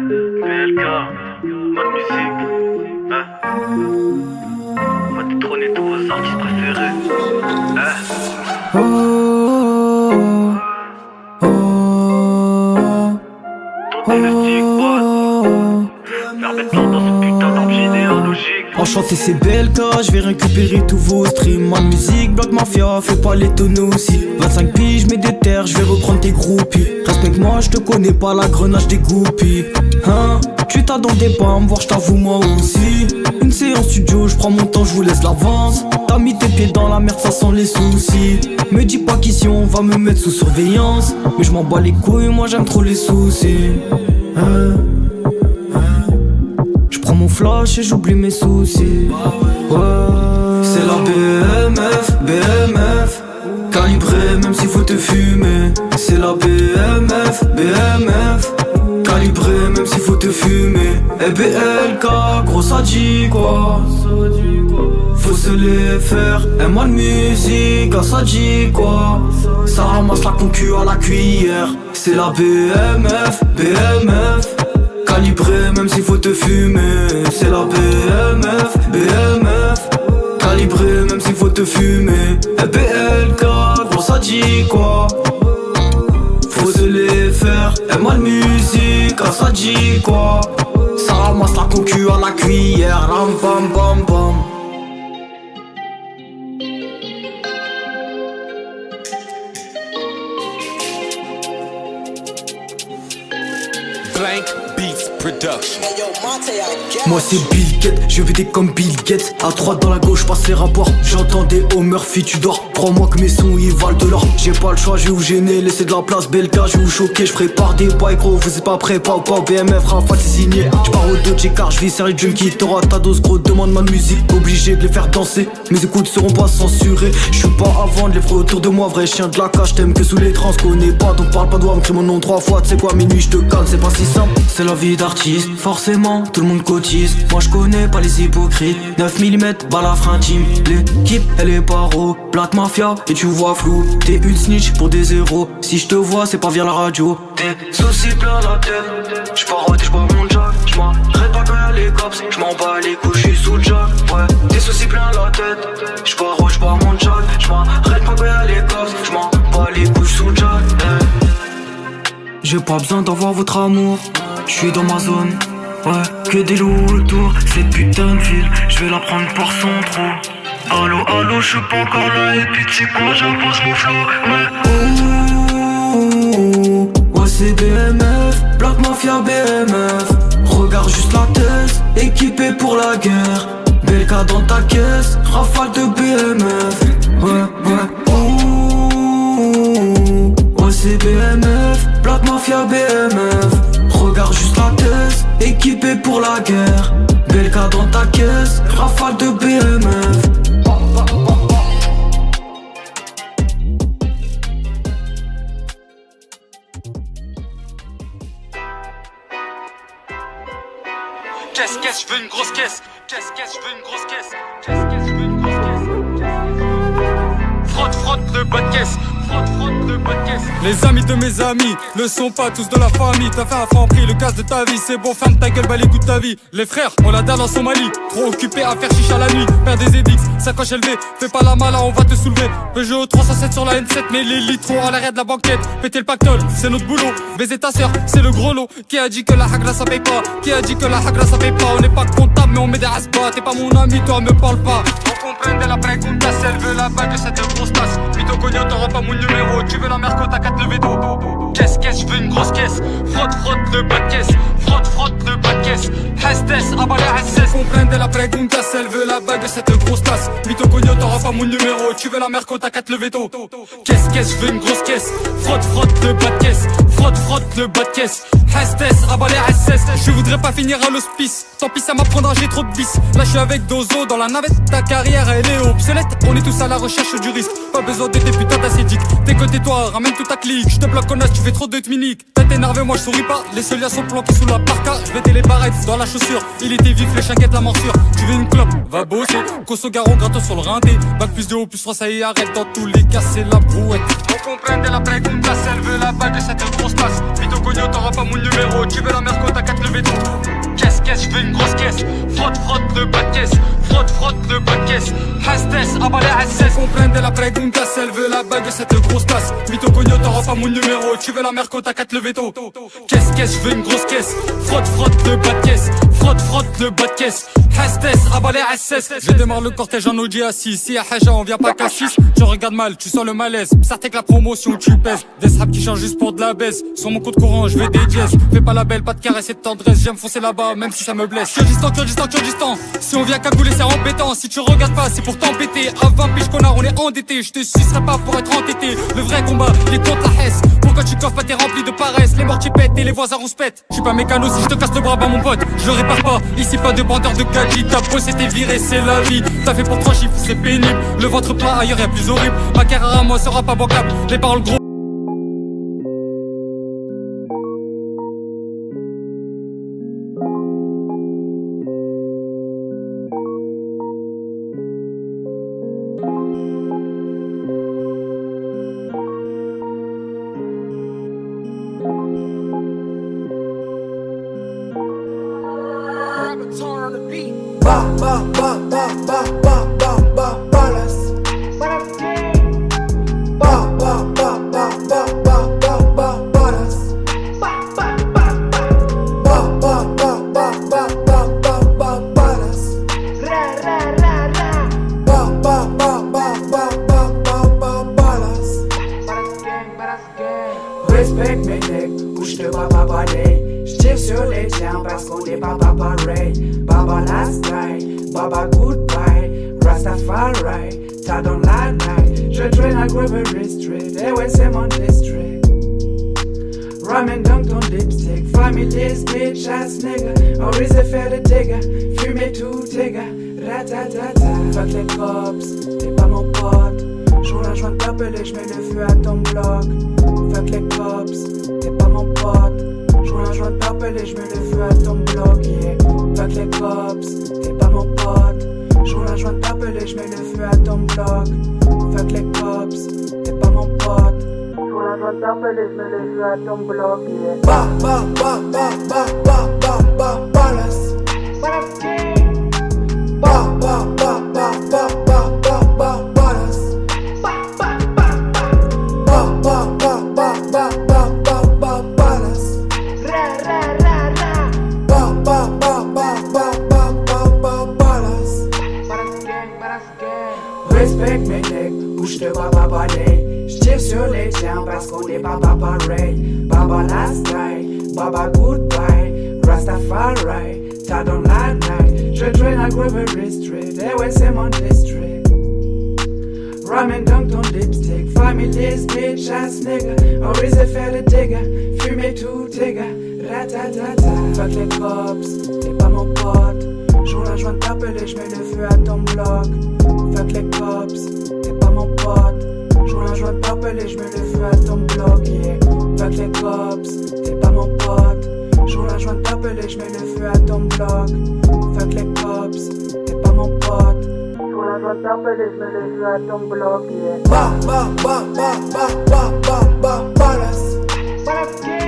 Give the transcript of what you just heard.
PLK, mode musique, on va détrôner tous vos artistes préférés. Ton diagnostic, permettre dans ce putain d'arbre généalogique. Enchanté c'est BLK, je vais récupérer tous vos streams. Ma musique, Black Mafia, fais pas les tonneaux aussi. 25 piges, mets des terres, je vais reprendre tes groupies. Respecte-moi, je te connais pas, la grenage des groupies. Hein, tu t'attendais pas à me voir, je t'avoue moi aussi. Une séance studio, je prends mon temps, je vous laisse l'avance. T'as mis tes pieds dans la merde, ça sent les soucis. Me dis pas qu'ici on va me mettre sous surveillance. Mais je m'en bats les couilles, moi j'aime trop les soucis. J'prends mon flash et j'oublie mes soucis. Ouais. C'est la BMF, calibré même s'il faut te fumer. C'est la BMF, calibré même s'il faut te fumer. Et BLK, gros ça dit quoi? Faut se les faire, et moi de musique, ça dit quoi? Ça ramasse la concu à la cuillère. C'est la BMF, calibré même s'il faut te fumer. C'est la BMF, calibré même s'il faut te fumer. Et BLK, gros ça dit quoi? Faut se les faire, et moi de musique, ça dit quoi? Ça ramasse la concu à la cuillère. Ram pam pam pam. Blank Beats Production. Moi c'est Bill Gates, je vais des comme Bill Gates. À droite dans la gauche passe les rapports. J'entends des oh Murphy tu dors. Crois-moi que mes sons ils valent de l'or. J'ai pas le choix, je vais vous gêner, laisser de la place. BLK, je vais vous choquer, je prépare des bails gros. Vous êtes pas prêts, pas BMF, Rafale c'est signé. J'pars au Dodge car je vis série junkie. T'auras ta dose gros, demande ma musique. Obligé de les faire danser, mes écoutes seront pas censurées. Je suis pas à vendre, les vrais autour de moi. Vrai chien de la cage, t'aimes que sous les trans. Connais pas donc parle pas de moi, me crie mon nom 3 fois. Tu sais quoi, minuit je te calme, c'est pas si simple. C'est la vie d'artiste, forcément tout le monde cotise. Moi je connais pas les hypocrites. 9 mm, balafre intime. L'équipe elle est paro, Black Mafia et tu vois flou. T'es une snitch pour des zéros. Si je te vois c'est pas via la radio. T'es soucis plein la tête. J'parodie, j'bois mon jack. J'm'arrête pas quand y'a les cops. J'm'en bats les couilles, j'suis sous jack. Ouais, t'es soucis plein la tête. J'parodie, j'bois mon jack. J'm'arrête pas quand y'a les cops. J'm'en bats les couilles, j'suis sous jack. J'ai pas besoin d'avoir votre amour. J'suis dans ma zone. Ouais, que des loups autour. Cette putain de ville, j'vais la prendre pour son trou. Allo, allo, j'suis pas encore là. Et puis tu sais quoi, j'impose mon flow. Ouais, c'est BMF, Black Mafia BMF. Regarde juste la tête, équipé pour la guerre. BLK dans ta caisse, rafale de BMF. Ouais, c'est BMF, Black Mafia BMF. Regarde juste la tête, équipé pour la guerre. BLK dans ta caisse, rafale de BMF. Qu'est-ce, je veux une grosse caisse. Qu'est-ce, je veux une grosse caisse. Qu'est-ce, je veux une grosse caisse. Frotte le bas de caisse. Frotte le bas de caisse. Les amis de mes amis ne sont pas tous de la famille. T'as fait un franc prix, le casse de ta vie. C'est bon, ferme ta gueule, bah les coups de ta vie. Les frères, on la dalle en Somalie. Trop occupé à faire chicha la nuit. Faire des édicts, sacoche élevée. Fais pas la mala, on va te soulever. Peugeot 307 sur la N7, mais les litres à l'arrière de la banquette. Péter le pactole, c'est notre boulot. Baiser ta sœur, c'est le gros lot. Qui a dit que la hagra ça paye pas? Qui a dit que la hagra ça paye pas? On n'est pas comptable, mais on met des asbats. T'es pas mon ami, toi me parle pas. On comprend la pregunta, elle veut la bague de cette grosse tasse. Plutôt cognon, t'auras pas mon numéro. Tu veux la merco, t'as qu'à te lever d'eau. Qu'est-ce, je veux une grosse caisse. Frotte le bas de caisse. Frotte le bas de caisse. Hestes, abalé Hestes. Comprendre la pregunta, elle veut la bague de cette grosse tasse. Plutôt cognon, t'auras pas mon numéro. Tu veux la merco, t'as qu'à te lever d'eau. Qu'est-ce, je veux une grosse caisse. Frotte le bas de caisse. Frotte le bas de caisse. Hestes, abalé Hestes. Je voudrais pas finir à l'hospice. Tant pis, ça m'apprendra, j'ai trop de bis. Là, je suis avec Dozo dans la navette. Ta carrière, elle est obsolète. On est tous à la recherche du risque. Pas besoin de tes putains d'acédiques. T'es que tais-toi, ramène toute ta clique. Je te bloque connasse, tu fais trop de tminiques. T'es énervé, moi je souris pas. Les seuls liens sont planqués sous la parka. Je vais les barrettes dans la chaussure. Il était vif, les chinguettes, la morsure. Tu veux une clope, va bosser. Cosso Garo, gratos sur le rinté. Bac plus de haut, plus 3, ça y arrête. Dans tous les cas, c'est la brouette. On comprend la pregunta, elle veut la bague de cette grosse tasse. Vito cognon, t'auras pas mon numéro. Tu veux la merco, t'as qu'à te le béton. Caisse, je veux une grosse caisse. Frotte le bas de caisse. Frotte le bas de caisse. Hastes, abalé à 16. Comprendre la pregunta, elle veut la bague, cette grosse tasse. Mytho cogno, t'auras pas mon numéro. Tu veux la merco, t'as 4 le veto. Caisse, je veux une grosse caisse. Frotte le bas de caisse. Frotte le bas de caisse. Hastes, abalé à 16. Je démarre le cortège en Audi à 6. Si à Haja, on vient pas qu'à 6. Je regarde mal, tu sens le malaise. Psartek la promotion, tu pèses. Des saps qui changent juste pour de la baisse. Sur mon compte courant, je vais des dièses. Fais pas la belle, pas de caresse et de tendresse. J'aime foncer là-bas, même si ça me blesse. Kurdistan. Si on vient cagouler, c'est embêtant. Si tu regardes pas, c'est pour t'embêter. À 20 piges, connard, on est endetté. Je te sucerai pas pour être entêté. Le vrai combat, il est contre la Hesse. Pourquoi tu coffres pas, t'es rempli de paresse. Les mortiers pètent et les voisins rouspètent. Je suis pas mécano, si je te casse le bras, bah mon pote, je le répare pas. Ici, pas de bandeur de gadget. Ta peau, c'était viré, c'est la vie. T'as fait pour 3 chiffres, c'est pénible. Le ventre plat, ailleurs, y'a plus horrible. Ma carrière à moi sera pas bancable. Les paroles gros. Respecte mes necks, ou je te bats pas balai. J'tire sur les tiens parce qu'on est pas pareil. Baba last night, baba goodbye. Rastafari, t'as dans la night. Je traîne à Gregory Street, et ouais c'est mon district. Ramen dans ton lipstick, families, bitch ass nigga. On risque de faire le dégâts, fumer tout dégâts. Ratatata, fuck les cops, t'es pas mon pote. Joue la jointe t'appeler, j'mets le feu à ton bloc. Fuck les cops, t'es pas mon pote. Joue la jointe t'appeler, j'mets le feu à ton bloc, yeah. Fuck les cops, t'es pas mon pote. Joue la jointe t'appeler, j'mets le feu à ton bloc. Fuck les cops, t'es pas mon pote. Joue la jointe t'appeler, j'mets le feu à ton bloc, yeah. Ballas. Respecte mes necks, ou j'te bats pas balai. J'tire sur les tiens parce qu'on est pas pareil. Baba last night, baba goodbye. Rastafari, t'as dans la night. Je traîne à Gregory Street, et ouais c'est mon district. Ramen dans ton lipstick, families, bitch ass nigga. On risque de faire le dégâts, fumer tout dégâts. Ratatata, fuck les cops, t'es pas mon pote. Joue la jointe t'appeler, j'mets le feu à ton bloc. Fuck les cops, t'es pas mon pote. Joue la jointe t'appeler, j'mets le feu à ton bloc, yeah. Fuck les cops, t'es pas mon pote. Joue la jointe t'appeler, j'mets le feu à ton bloc. Fuck les cops, t'es pas mon pote. Joue la jointe t'appeler, j'mets le feu à ton bloc, yeah. Ballas.